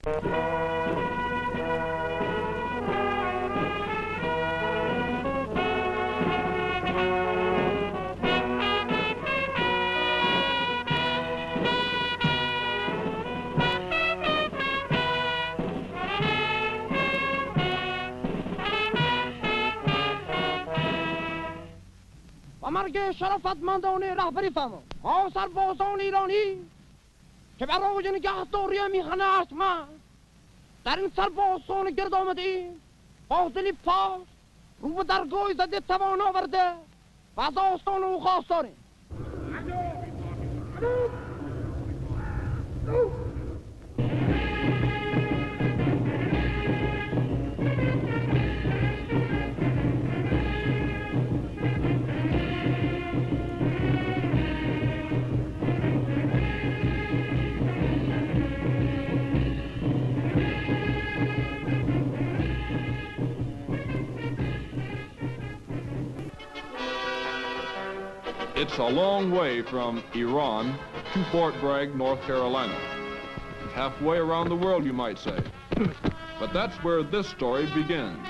و مرگ شرافتمندان رهبری فرما ها سربازان ایرانی که برای نگهداری میهن ارجمند در این سربازان گرد آمده ایم با دلی پاک رو به درگاه زده توان آورده و از آستان او خواست داریم. It's a long way from Iran to Fort Bragg, North Carolina. Halfway around the world, you might say. But that's where this story begins.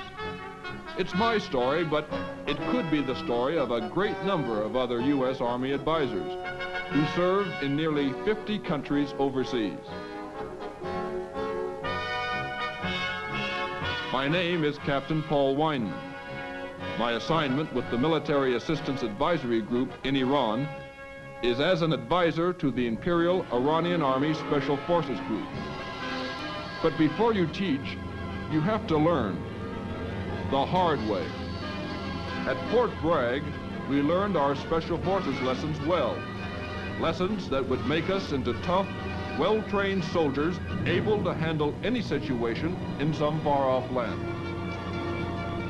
It's my story, but it could be the story of a great number of other U.S. Army advisors who served in nearly 50 countries overseas. My name is Captain Paul Weinman. My assignment with the Military Assistance Advisory Group in Iran is as an advisor to the Imperial Iranian Army Special Forces Group. But before you teach, you have to learn the hard way. At Fort Bragg, we learned our Special Forces lessons well. Lessons that would make us into tough, well-trained soldiers able to handle any situation in some far-off land.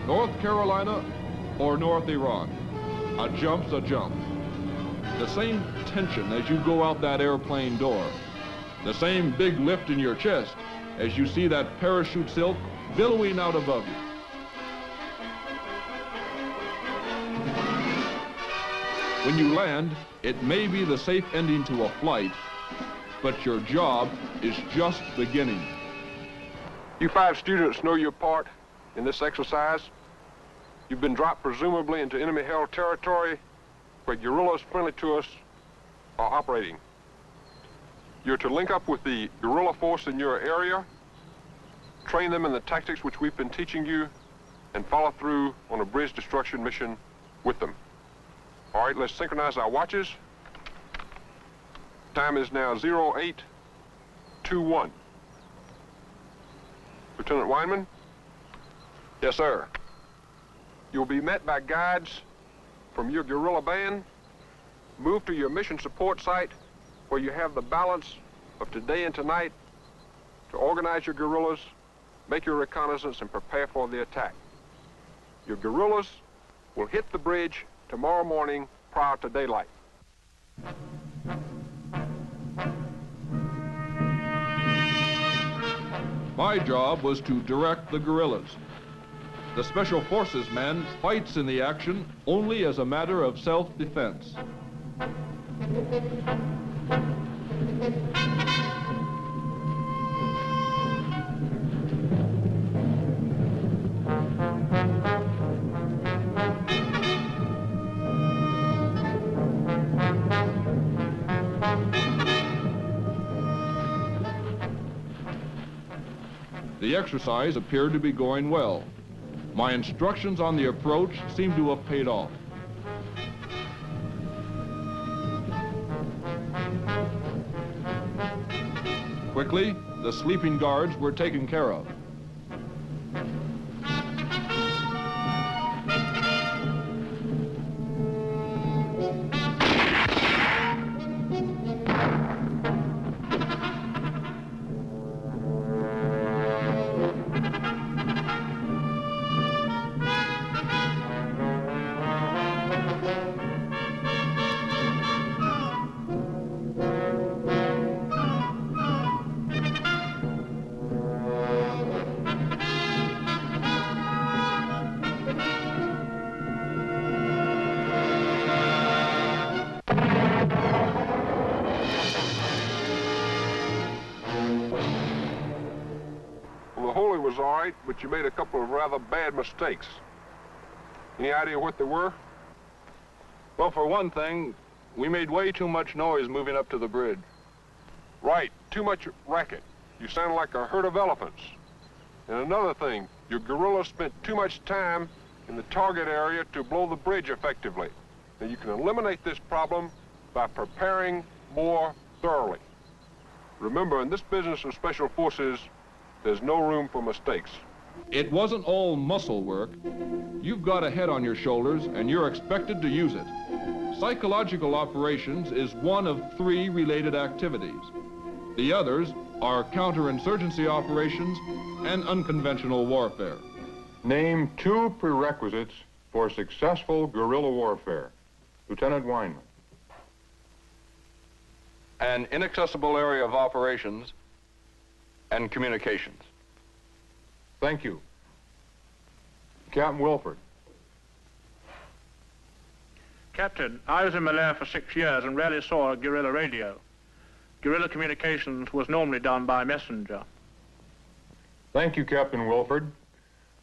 North Carolina or North Iran, a jump's a jump. The same tension as you go out that airplane door. The same big lift in your chest as you see that parachute silk billowing out above you. When you land, it may be the safe ending to a flight, but your job is just beginning. You 5 students know your part in this exercise. You've been dropped presumably into enemy-held territory where guerrillas friendly to us are operating. You're to link up with the guerrilla force in your area, train them in the tactics which we've been teaching you, and follow through on a bridge destruction mission with them. All right, let's synchronize our watches. Time is now 0821. Lieutenant Weinman? Yes, sir. You'll be met by guides from your guerrilla band. Move to your mission support site where you have the balance of today and tonight to organize your guerrillas, make your reconnaissance, and prepare for the attack. Your guerrillas will hit the bridge tomorrow morning prior to daylight. My job was to direct the guerrillas. The Special Forces man fights in the action only as a matter of self-defense. The exercise appeared to be going well. My instructions on the approach seemed to have paid off. Quickly, the sleeping guards were taken care of. the whole it was all right, but you made a couple of rather bad mistakes. Any idea what they were? Well, for one thing, we made way too much noise moving up to the bridge. Right, too much racket. You sounded like a herd of elephants. And another thing, your guerrillas spent too much time in the target area to blow the bridge effectively. Now you can eliminate this problem by preparing more thoroughly. Remember, in this business of special forces, there's no room for mistakes. It wasn't all muscle work. You've got a head on your shoulders and you're expected to use it. Psychological operations is one of 3 related activities. The others are counterinsurgency operations and unconventional warfare. Name 2 prerequisites for successful guerrilla warfare. Lieutenant Weinman. An inaccessible area of operations and communications. Thank you. Captain Wilford. Captain, I was in Malaya for 6 years and rarely saw a guerrilla radio. Guerrilla communications was normally done by messenger. Thank you, Captain Wilford.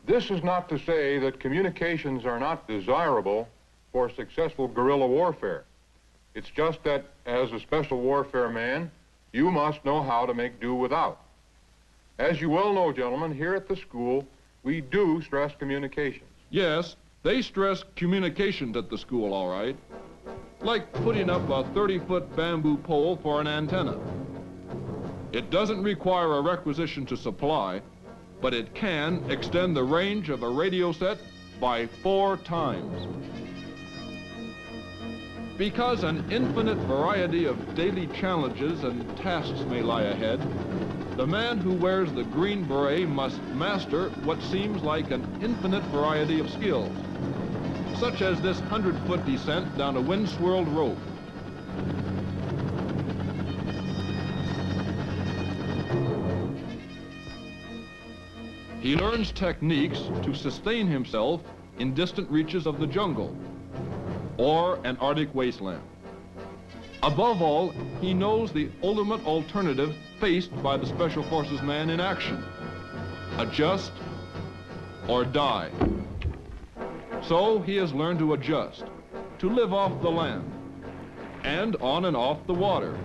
This is not to say that communications are not desirable for successful guerrilla warfare. It's just that, as a special warfare man, you must know how to make do without. As you well know, gentlemen, here at the school, we do stress communications. Yes, they stress communications at the school, all right. Like putting up a 30-foot bamboo pole for an antenna. It doesn't require a requisition to supply, but it can extend the range of a radio set by 4 times. Because an infinite variety of daily challenges and tasks may lie ahead, the man who wears the green beret must master what seems like an infinite variety of skills, such as this 100-foot descent down a wind-swirled rope. He learns techniques to sustain himself in distant reaches of the jungle or an Arctic wasteland. Above all, he knows the ultimate alternative faced by the Special Forces man in action: adjust or die. So he has learned to adjust, to live off the land, and on and off the water,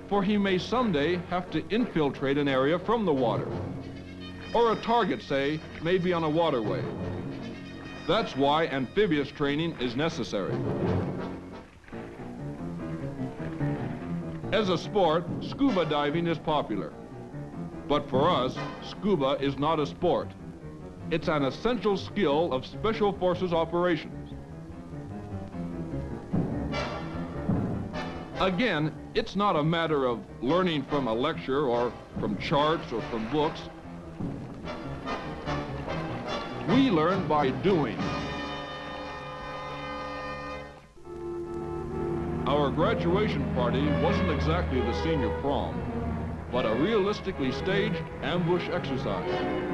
for he may someday have to infiltrate an area from the water, or a target, say, may be on a waterway. That's why amphibious training is necessary. As a sport, scuba diving is popular. But for us, scuba is not a sport. It's an essential skill of Special Forces operations. Again, it's not a matter of learning from a lecture or from charts or from books. We learn by doing. Our graduation party wasn't exactly the senior prom, but a realistically staged ambush exercise.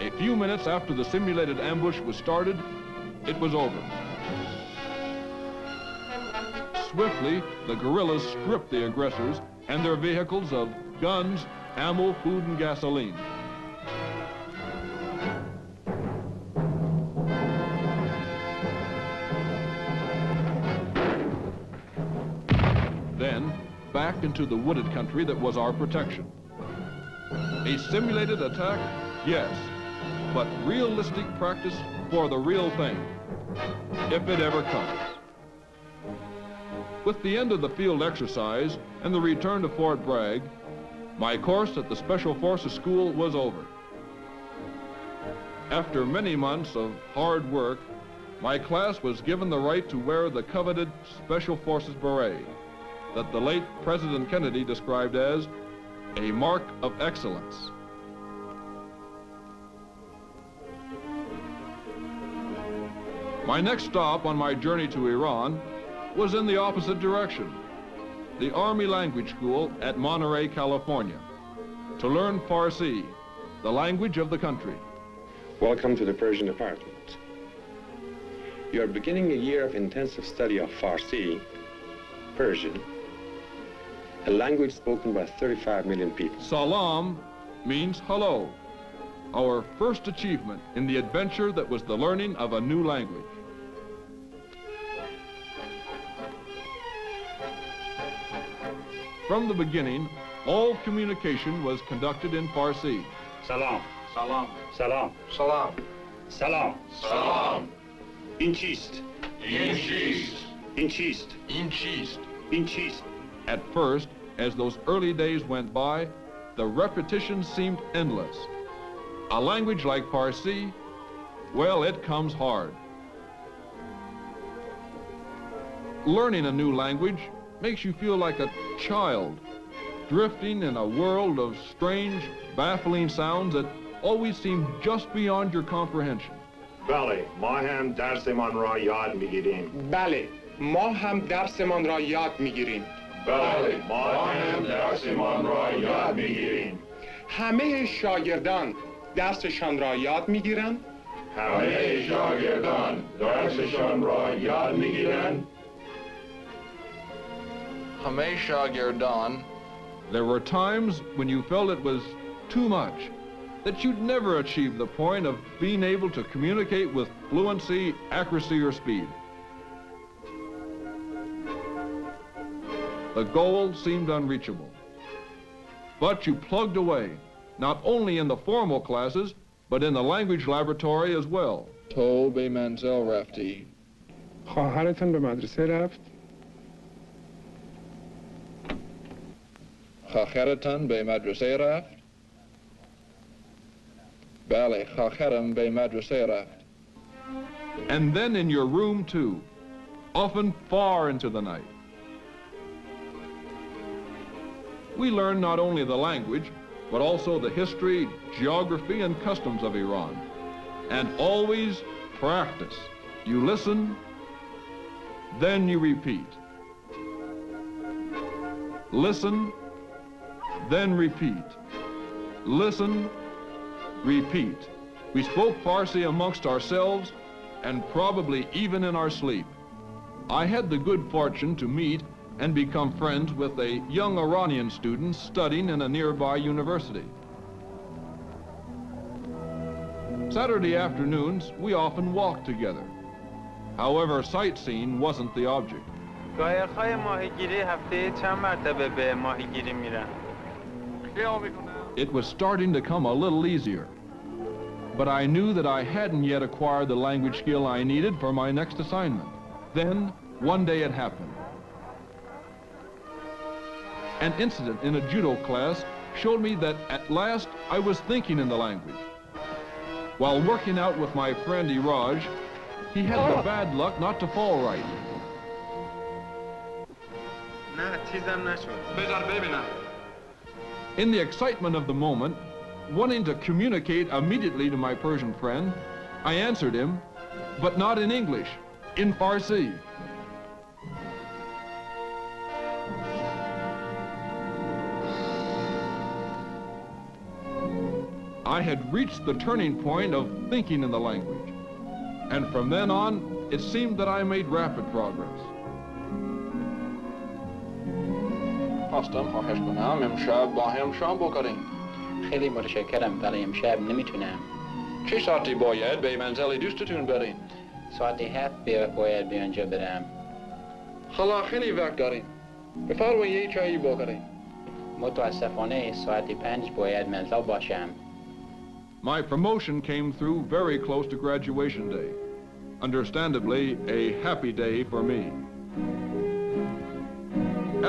A few minutes after the simulated ambush was started, it was over. Swiftly, the guerrillas stripped the aggressors and their vehicles of guns, ammo, food, and gasoline. Then, back into the wooded country that was our protection. A simulated attack? Yes. But realistic practice for the real thing, if it ever comes. With the end of the field exercise and the return to Fort Bragg, my course at the Special Forces School was over. After many months of hard work, my class was given the right to wear the coveted Special Forces beret that the late President Kennedy described as a mark of excellence. My next stop on my journey to Iran was in the opposite direction, the Army Language School at Monterey, California, to learn Farsi, the language of the country. Welcome to the Persian Department. You are beginning a year of intensive study of Farsi, Persian, a language spoken by 35 million people. Salam means hello, our first achievement in the adventure that was the learning of a new language. From the beginning, all communication was conducted in Farsi. Salam. Salam. Salam. Salam. Salam. Salam. In chist. In cheese. In chist. In cheese. In chist. At first, as those early days went by, the repetition seemed endless. A language like Farsi, well, it comes hard. Learning a new language makes you feel like a child, drifting in a world of strange, baffling sounds that always seem just beyond your comprehension. بله ما هم درسمان را یاد میگیریم. بله ما هم درسمان را یاد میگیریم. بله ما هم درسمان را یاد میگیریم. همه شاگردان درسشان را یاد میگیرند. همه شاگردان درسشان را یاد میگیرند. همه شاگردان. There were times when you felt it was too much, that you'd never achieve the point of being able to communicate with fluency, accuracy, or speed. The goal seemed unreachable. But you plugged away, not only in the formal classes, but in the language laboratory as well. تو به منزل رفتی. خواهرتان به مدرسه رفت؟ خواهرتان به مدرسه رفت؟ بله خواهرم به مدرسه رفت. And then in your room too, often far into the night. We learn not only the language, but also the history, geography, and customs of Iran. And always practice. You listen, then you repeat. Listen, then repeat. Listen, repeat. We spoke Farsi amongst ourselves and probably even in our sleep. I had the good fortune to meet and become friends with a young Iranian student studying in a nearby university. Saturday afternoons, we often walked together. However, sightseeing wasn't the object. قایق‌های ماهیگیری هفته چند مرتبه به ماهیگیری میرن؟ It was starting to come a little easier, but I knew that I hadn't yet acquired the language skill I needed for my next assignment. Then, one day it happened. An incident in a judo class showed me that at last I was thinking in the language. While working out with my friend Iraj, he had the bad luck not to fall right. In the excitement of the moment, wanting to communicate immediately to my Persian friend, I answered him, but not in English, in Farsi. I had reached the turning point of thinking in the language, and from then on, it seemed that I made rapid progress. خواستم خواهش کنم امشب با هم شام بخوریم. خیلی متشکرم ولی امشب نمیتونم. چه ساعتی باید به منزل دوستتون برین؟ ساعت 7 باید به آنجا برم. حالا خیلی وقت داریم. بفرمایید چایی بخوریم. متاسفانه ساعت 5 باید منزل باشم. My promotion came through very close to graduation day. Understandably, a happy day for me.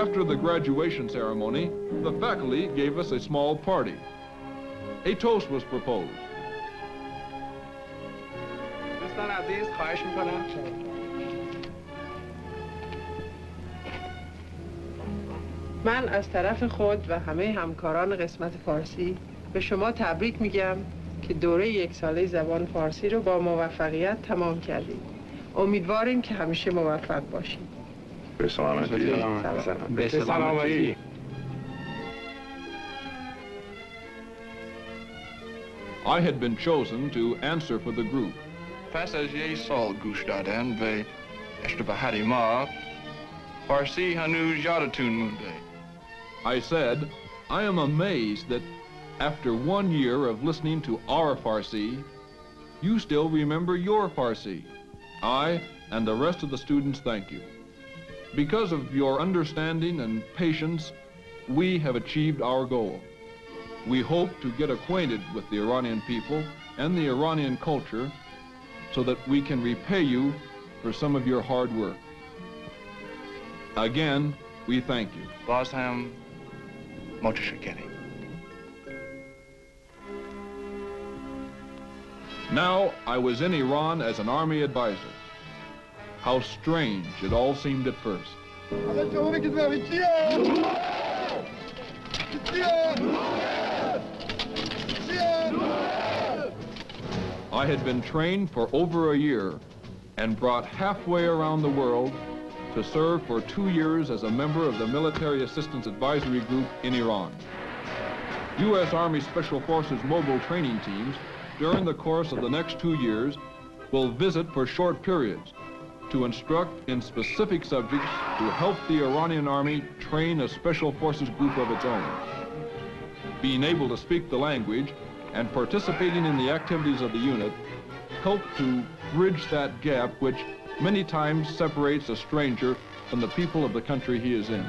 After the graduation ceremony, the faculty gave us a small party. A toast was proposed. دوستان عزیز خواهش میکنم. من از طرف خود و همه همکاران قسمت فارسی به شما تبریک میگم که دوره 1 ساله زبان فارسی رو با موفقیت تمام کردید. امیدواریم که همیشه موفق باشید. به سلامتی. به سلامتی. I had been chosen to answer for the group. پس از یک سال گوش دادن به اشتباهات ما فارسی هنوز یادتون مونده. I said, I am amazed that after 1 year of listening to our Farsi, you still remember your Farsi. I and the rest of the students thank you. Because of your understanding and patience, we have achieved our goal. We hope to get acquainted with the Iranian people and the Iranian culture so that we can repay you for some of your hard work. Again, we thank you. باز هم متشکرم. Now, I was in Iran as an army advisor. How strange it all seemed at first. I had been trained for over a year and brought halfway around the world to serve for 2 years as a member of the Military Assistance Advisory Group in Iran. U.S. Army Special Forces mobile training teams during the course of the next 2 years will visit for short periods to instruct in specific subjects to help the Iranian Army train a Special Forces group of its own. Being able to speak the language and participating in the activities of the unit help to bridge that gap which many times separates a stranger from the people of the country he is in.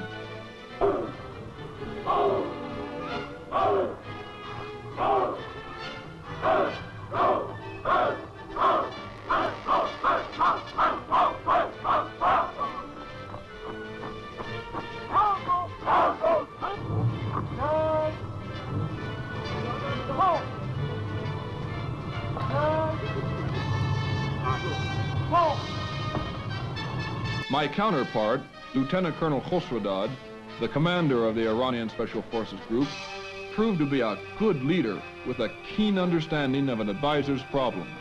My counterpart, Lieutenant Colonel Khosrodad, the commander of the Iranian Special Forces Group, proved to be a good leader with a keen understanding of an advisor's problems.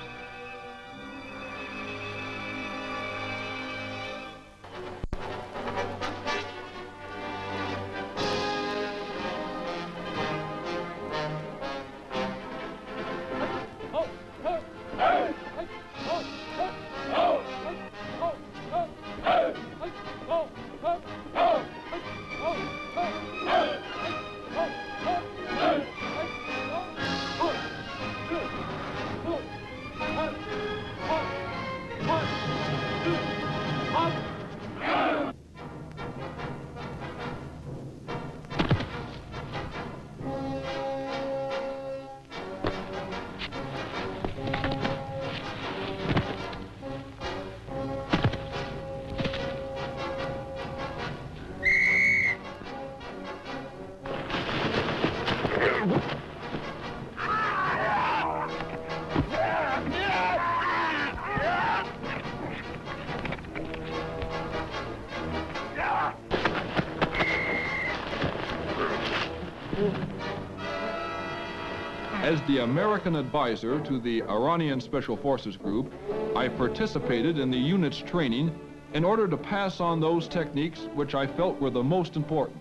As the American advisor to the Iranian Special Forces Group, I participated in the unit's training in order to pass on those techniques which I felt were the most important.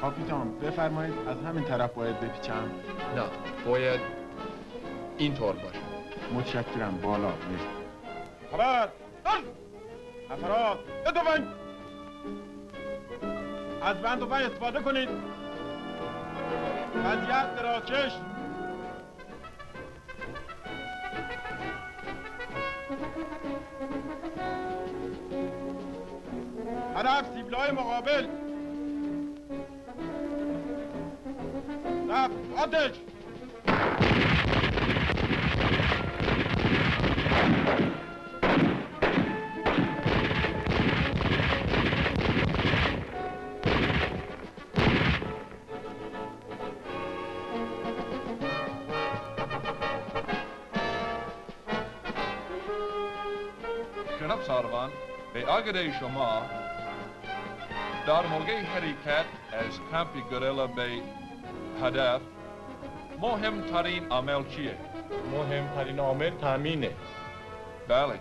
کاپیتان بفرمایید از همین طرف باید بپیچم؟ نه، باید اینطور باشه. متشکرم. بالا مرسی. خبر نفرات بدوین از بند و پای استفاده کنید. وضعیت درازکش. هدف سیبلای مقابل. رفت آتش. شنبساروان به آگده شما در موقع حرکت از کمپ گریلا به هدف مهمترین عامل چیه؟ مهمترین عامل تامینه. بله،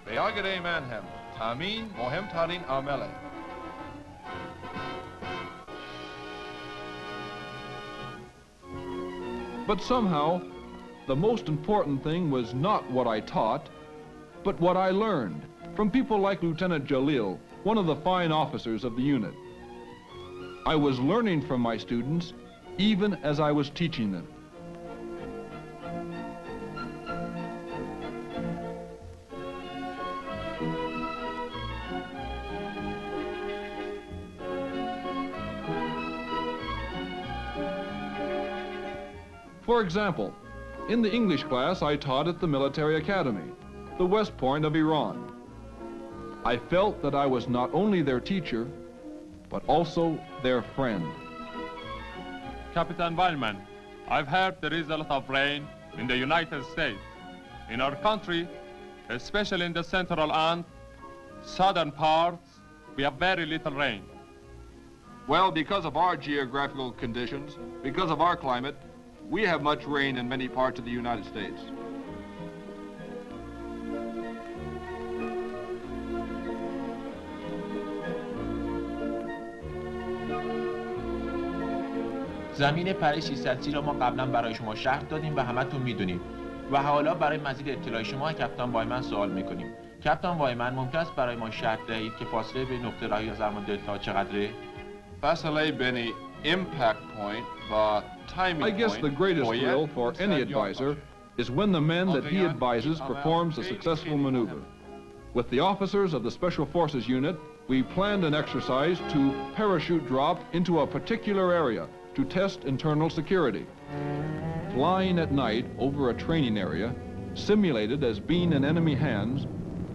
به آگده من هم تامین مهمترین عامله. But somehow, the most important thing was not what I taught, but what I learned from people like Lieutenant Jalil, one of the fine officers of the unit. I was learning from my students even as I was teaching them. For example, in the English class I taught at the military academy, the West Point of Iran. I felt that I was not only their teacher, but also their friend. Captain Weinman, I've heard there is a lot of rain in the United States. In our country, especially in the central and southern parts, we have very little rain. Well, because of our geographical conditions, because of our climate, we have much rain in many parts of the United States. زمین پر 630 رو ما قبلا برای شما شرح دادیم و همتون میدونیم و حالا برای مزید اطلاع شما کاپیتان وایمن سوال میکنیم. کاپیتان وایمن ممکن است برای ما شرح دهید که فاصله بین نقطه رهایی از هرمان دلتا چقدره؟ فاصله بین impact point و timing point. I guess the greatest thrill for any advisor is when the man that he advises performs a successful maneuver. With the officers of the Special Forces unit, we planned an exercise to parachute drop into a particular area to test internal security. Flying at night over a training area, simulated as being in enemy hands,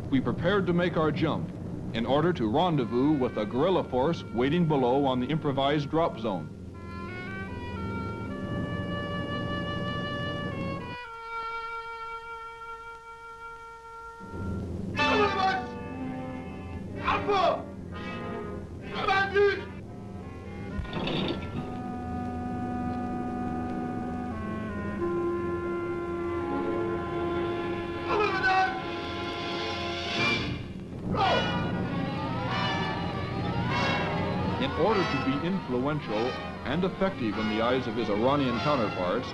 we prepared to make our jump in order to rendezvous with a guerrilla force waiting below on the improvised drop zone. In order to be influential and effective in the eyes of his Iranian counterparts,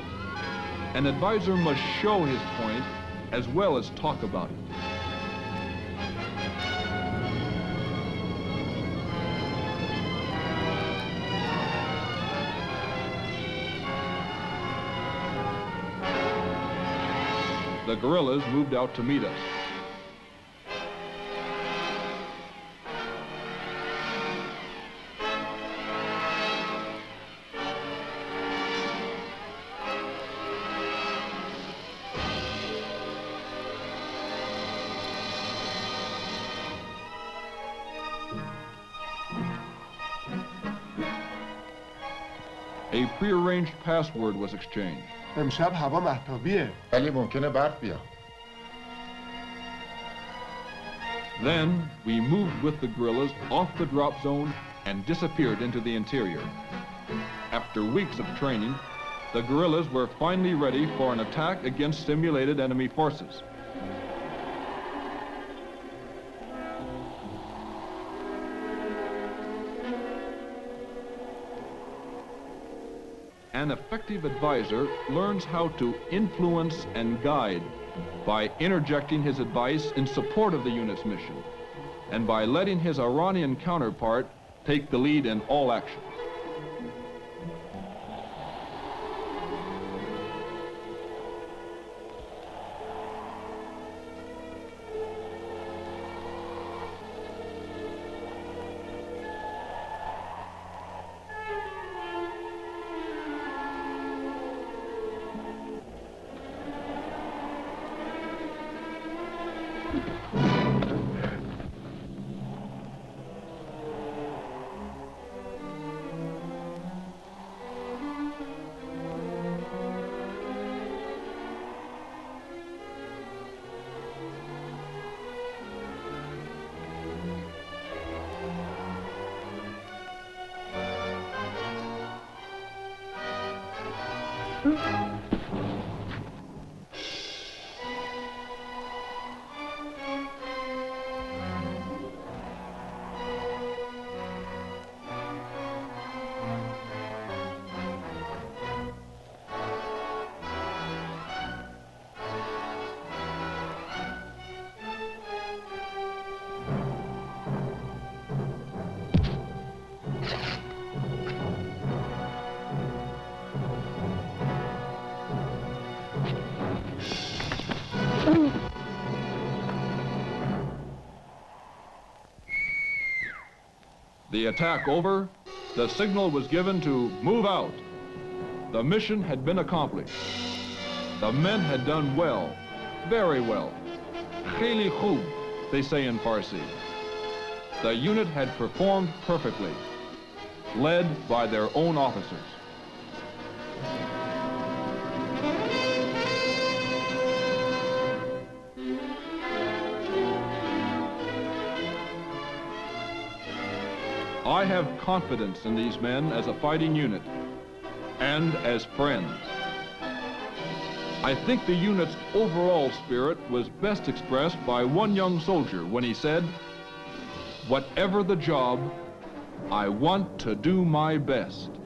an advisor must show his point as well as talk about it. The guerrillas moved out to meet us. A prearranged password was exchanged. امشب هوا مهتابیه. ولی ممکنه برف بیاد. Then we moved with the guerrillas off the drop zone and disappeared into the interior. After weeks of training, the guerrillas were finally ready for an attack against simulated enemy forces. An effective advisor learns how to influence and guide by interjecting his advice in support of the unit's mission and by letting his Iranian counterpart take the lead in all action. The attack over, the signal was given to move out. The mission had been accomplished. The men had done well, very well. Kheli khub, they say in Farsi. The unit had performed perfectly, led by their own officers. I have confidence in these men as a fighting unit and as friends. I think the unit's overall spirit was best expressed by one young soldier when he said, "Whatever the job, I want to do my best."